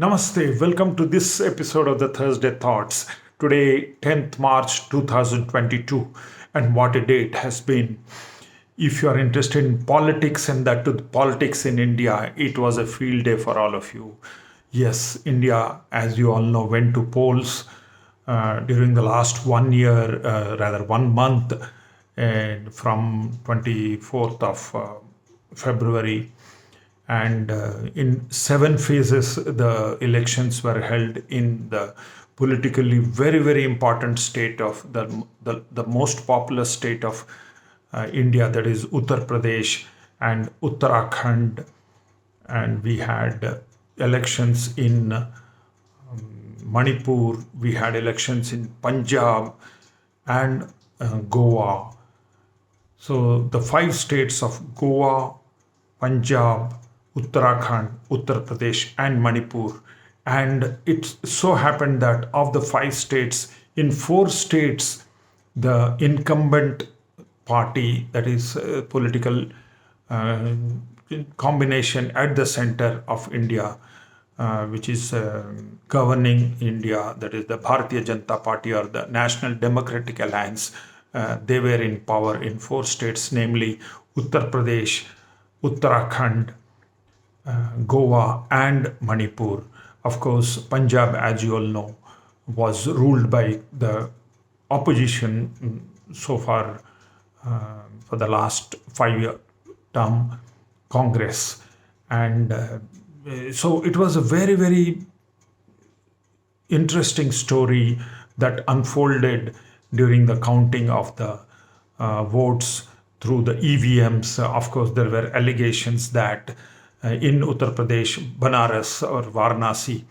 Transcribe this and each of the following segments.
Namaste, welcome to this episode of the Thursday Thoughts. Today, 10th March 2022, and what a day it has been. If you are interested in politics and that to politics in India, it was a field day for all of you. Yes, India, as you all know, went to polls during the last 1 year, rather 1 month, and from 24th of February, and in 7 phases the elections were held in the politically very important state of the most populous state of India, that is Uttar Pradesh and Uttarakhand. And we had elections in Manipur, we had elections in Punjab and Goa. So the 5 states of Goa, Punjab, Uttarakhand, Uttar Pradesh, and Manipur. And it so happened that of the 5 states, in 4 states, the incumbent party, that is political uh, combination at the center of India, which is governing India, that is the Bharatiya Janata Party or the National Democratic Alliance, they were in power in 4 states, namely Uttar Pradesh, Uttarakhand, Goa, and Manipur. Of course, Punjab, as you all know, was ruled by the opposition so far for the last 5 year term, Congress. And so it was a very interesting story that unfolded during the counting of the votes through the EVMs. Of course, there were allegations that in Uttar Pradesh, Banaras or Varanasi,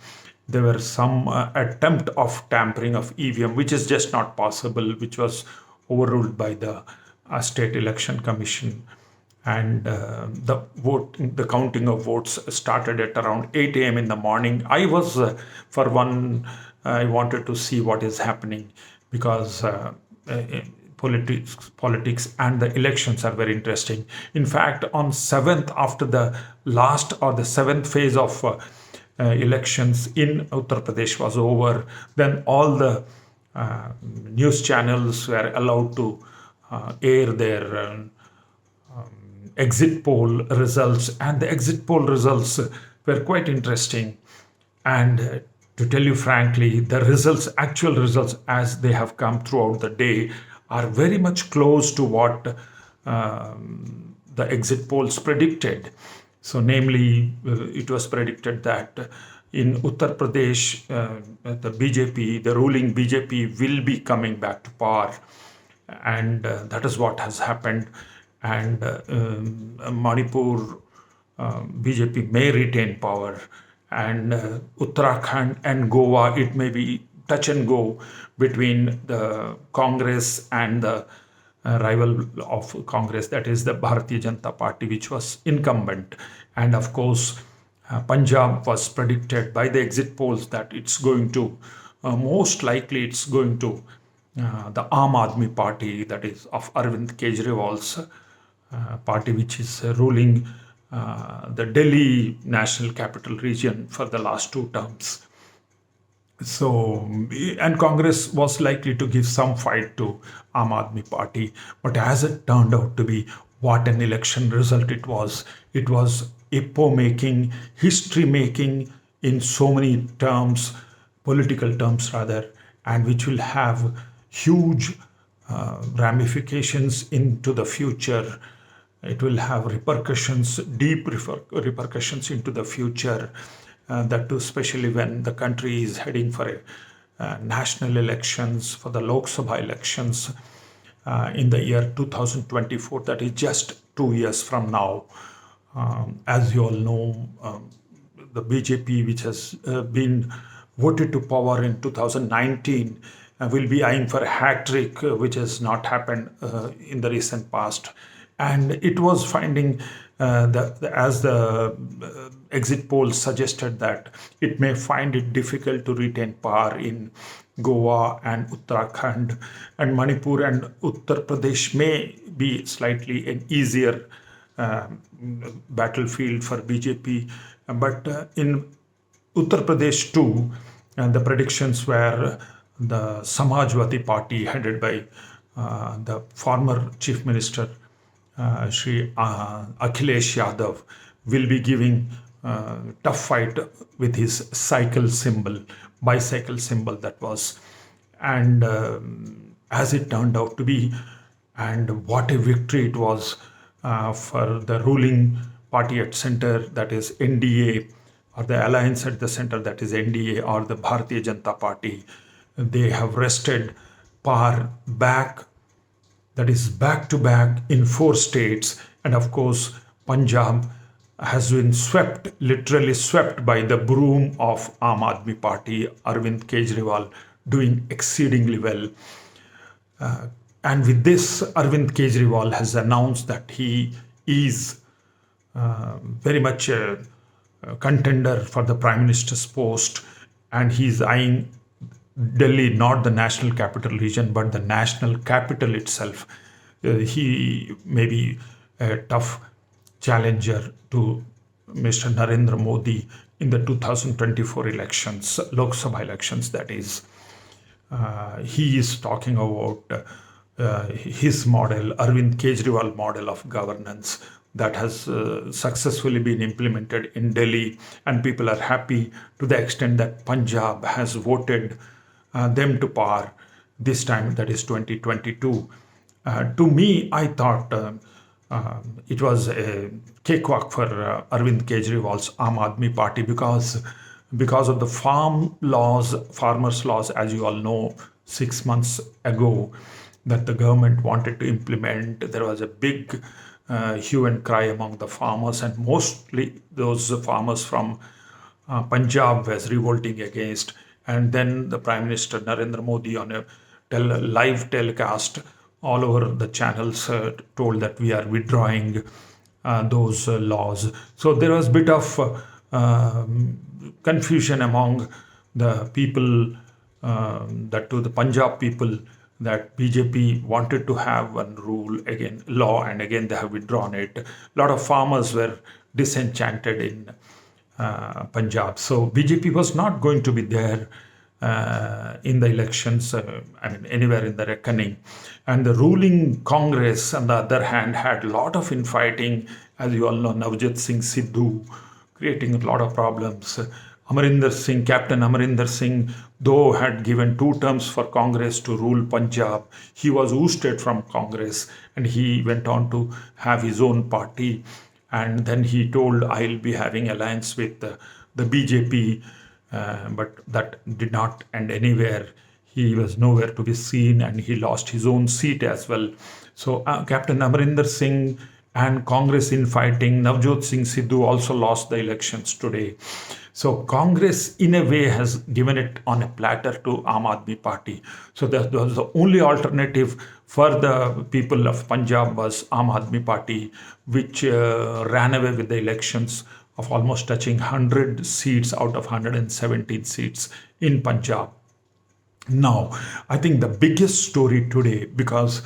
there were some attempt of tampering of EVM, which is just not possible, which was overruled by the State Election Commission. And the counting of votes started at around 8 a.m. in the morning. I was, for one, I wanted to see what is happening, because politics and the elections are very interesting. In fact, on 7th, after the last or the 7th phase of elections in Uttar Pradesh was over, then all the news channels were allowed to air their exit poll results, and the exit poll results were quite interesting. And to tell you frankly, the results, actual results as they have come throughout the day, are very much close to what the exit polls predicted. So, namely, it was predicted that in Uttar Pradesh, the BJP, the ruling BJP, will be coming back to power, and that is what has happened. And Manipur, BJP may retain power, and Uttarakhand and Goa, it may be touch and go between the Congress and the rival of Congress, that is the Bharatiya Janata Party, which was incumbent. And of course, Punjab was predicted by the exit polls that it's going to, most likely, it's going to the Aam Aadmi Party, that is of Arvind Kejriwal's party, which is ruling the Delhi National Capital Region for the last 2 terms. So, and Congress was likely to give some fight to Aam Aadmi Party. But as it turned out to be, what an election result it was! It was epoch making, history making in so many terms, political terms rather, and which will have huge ramifications into the future. It will have repercussions, deep repercussions into the future. That too, especially when the country is heading for national elections, for the Lok Sabha elections in the year 2024, that is just 2 years from now. As you all know, the BJP, which has been voted to power in 2019, will be eyeing for a hat trick, which has not happened in the recent past. And it was finding, as the exit polls suggested, that it may find it difficult to retain power in Goa and Uttarakhand, and Manipur and Uttar Pradesh may be slightly an easier battlefield for BJP. But in Uttar Pradesh too, and the predictions were the Samajwadi Party headed by the former Chief Minister Shri Akhilesh Yadav will be giving tough fight with his bicycle symbol that was, and as it turned out to be, and what a victory it was for the ruling party at center, that is NDA, or the alliance at the center, that is NDA, or the Bharatiya Janata Party. They have wrested power back, that is back to back in 4 states. And of course, Punjab has been swept, literally swept by the broom of Aam Aadmi Party, Arvind Kejriwal doing exceedingly well. And with this, Arvind Kejriwal has announced that he is very much a contender for the Prime Minister's post, and he's eyeing Delhi, not the national capital region, but the national capital itself. He may be a tough challenger to Mr. Narendra Modi in the 2024 elections, Lok Sabha elections, that is. He is talking about his model, Arvind Kejriwal model of governance that has successfully been implemented in Delhi, and people are happy to the extent that Punjab has voted them to power this time, that is 2022. To me, I thought it was a cakewalk for Arvind Kejriwal's Aam Aadmi Party because of the farmers' laws, as you all know, 6 months ago, that the government wanted to implement. There was a big hue and cry among the farmers, and mostly those farmers from Punjab was revolting against. And then the Prime Minister Narendra Modi, on a live telecast all over the channels, told that we are withdrawing those laws. So there was a bit of confusion among the people, that to the Punjab people, that BJP wanted to have one rule again, law, and again they have withdrawn it. A lot of farmers were disenchanted in Punjab. So BJP was not going to be there in the elections, anywhere in the reckoning. And the ruling Congress, on the other hand, had a lot of infighting. As you all know, Navjot Singh Sidhu creating a lot of problems. Captain Amarinder Singh, though had given 2 terms for Congress to rule Punjab, he was ousted from Congress and he went on to have his own party. And then he told, I'll be having alliance with the BJP, but that did not end anywhere. He was nowhere to be seen and he lost his own seat as well. So Captain Amarinder Singh and Congress infighting, Navjot Singh Sidhu also lost the elections today. So Congress, in a way, has given it on a platter to Aam Aadmi Party. So that was the only alternative for the people of Punjab was Aam Aadmi Party, which ran away with the elections of almost touching 100 seats out of 117 seats in Punjab. Now, I think the biggest story today, because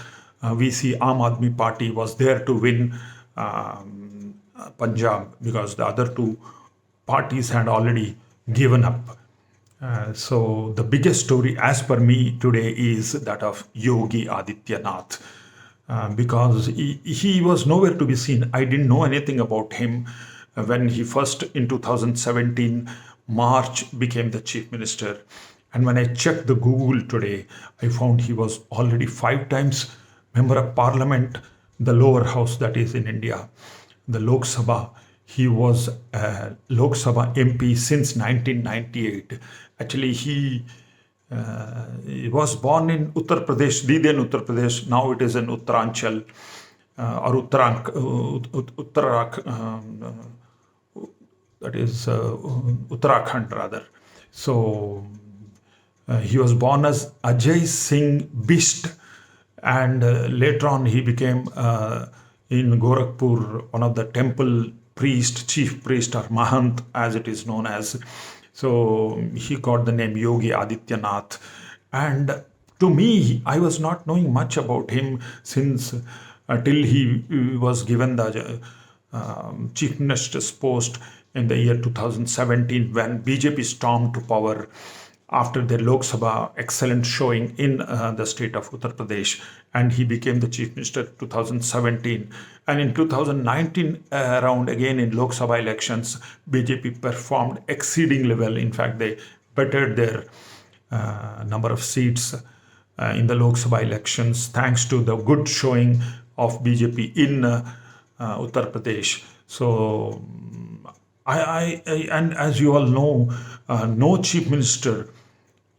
we see Aam Aadmi Party was there to win Punjab, because the other two parties had already given up. So the biggest story, as per me today, is that of Yogi Adityanath, because he was nowhere to be seen. I didn't know anything about him when he first, in 2017 March, became the chief minister. And when I checked the Google today, I found he was already 5 times member of parliament, the lower house, that is in India, the Lok Sabha. He was a Lok Sabha MP since 1998. Actually, he was born in Uttar Pradesh, then Uttar Pradesh. Now it is in Uttaranchal, or that is Uttarakhand rather. So he was born as Ajay Singh Bisht, and later on he became in Gorakhpur one of the temple priest, chief priest, or Mahant as it is known as. So he got the name Yogi Adityanath. And to me, I was not knowing much about him since till he was given the chief minister's post in the year 2017 when BJP stormed to power after the Lok Sabha excellent showing in the state of Uttar Pradesh, and he became the chief minister 2017. And in 2019 round again in Lok Sabha elections, BJP performed exceedingly well. In fact, they bettered their number of seats in the Lok Sabha elections thanks to the good showing of BJP in Uttar Pradesh. So and as you all know, no chief minister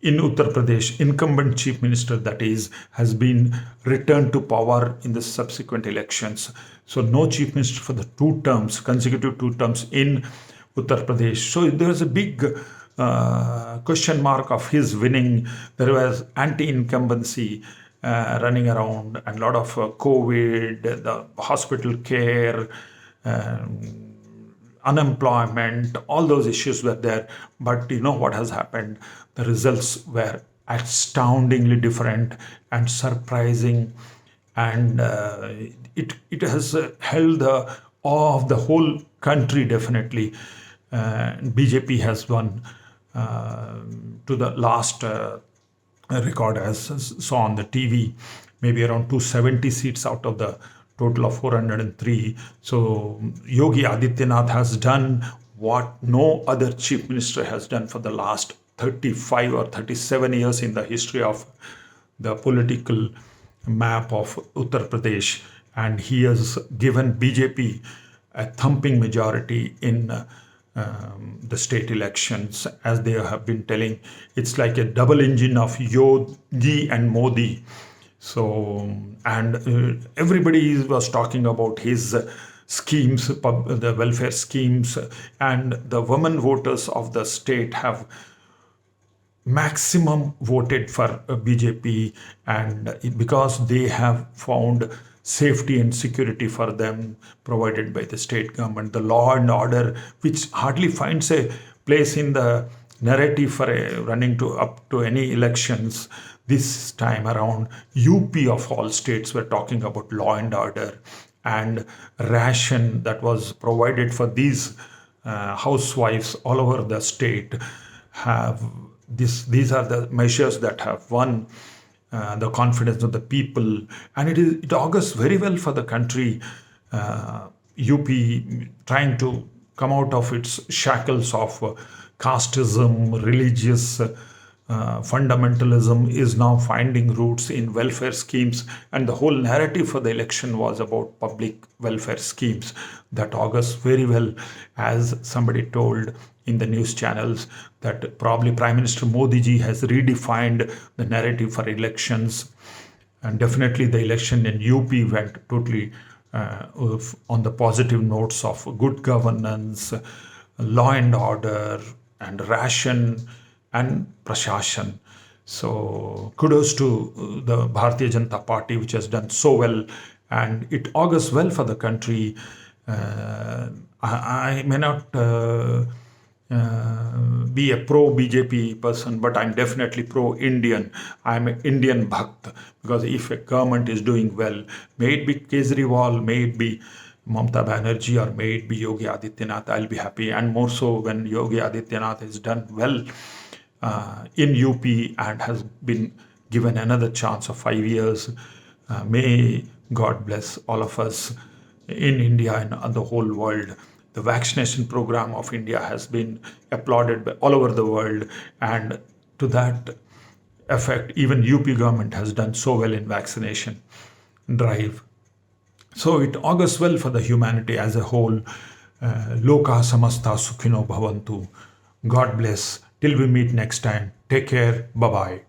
in Uttar Pradesh, incumbent chief minister that is, has been returned to power in the subsequent elections. So no chief minister for the consecutive two terms in Uttar Pradesh. So there was a big question mark of his winning. There was anti-incumbency running around, and a lot of COVID, the hospital care, unemployment, all those issues were there. But you know what has happened? The results were astoundingly different and surprising, and it has held the awe of the whole country. Definitely, BJP has won to the last record as saw on the TV, maybe around 270 seats out of the total of 403. So Yogi Adityanath has done what no other chief minister has done for the last 35 or 37 years in the history of the political map of Uttar Pradesh. And he has given BJP a thumping majority in the state elections. As they have been telling, it's like a double engine of Yogi and Modi. So, and everybody was talking about his schemes, the welfare schemes, and the women voters of the state have maximum voted for BJP, and because they have found safety and security for them provided by the state government, the law and order, which hardly finds a place in the narrative for running to up to any elections. This time around, UP of all states were talking about law and order, and ration that was provided for these housewives all over the state have these are the measures that have won the confidence of the people, and it augurs very well for the country. UP trying to come out of its shackles of casteism, religious fundamentalism is now finding roots in welfare schemes, and the whole narrative for the election was about public welfare schemes. That augurs very well, as somebody told in the news channels, that probably Prime Minister Modi ji has redefined the narrative for elections. And definitely the election in UP went totally on the positive notes of good governance, law and order, and ration and prashashan. So kudos to the Bharatiya Janata Party, which has done so well, and it augurs well for the country. I may not be a pro BJP person, but I'm definitely pro Indian. I'm an Indian Bhakt, because if a government is doing well, may it be Kejriwal, may it be Mamata Banerjee, or may it be Yogi Adityanath, I'll be happy. And more so when Yogi Adityanath has done well in UP and has been given another chance of 5 years. May God bless all of us in India and the whole world. The vaccination program of India has been applauded by all over the world, and to that effect, even UP government has done so well in vaccination drive. So it augurs well for the humanity as a whole. Loka samasta sukhino bhavantu. God bless. Till we meet next time. Take care. Bye bye.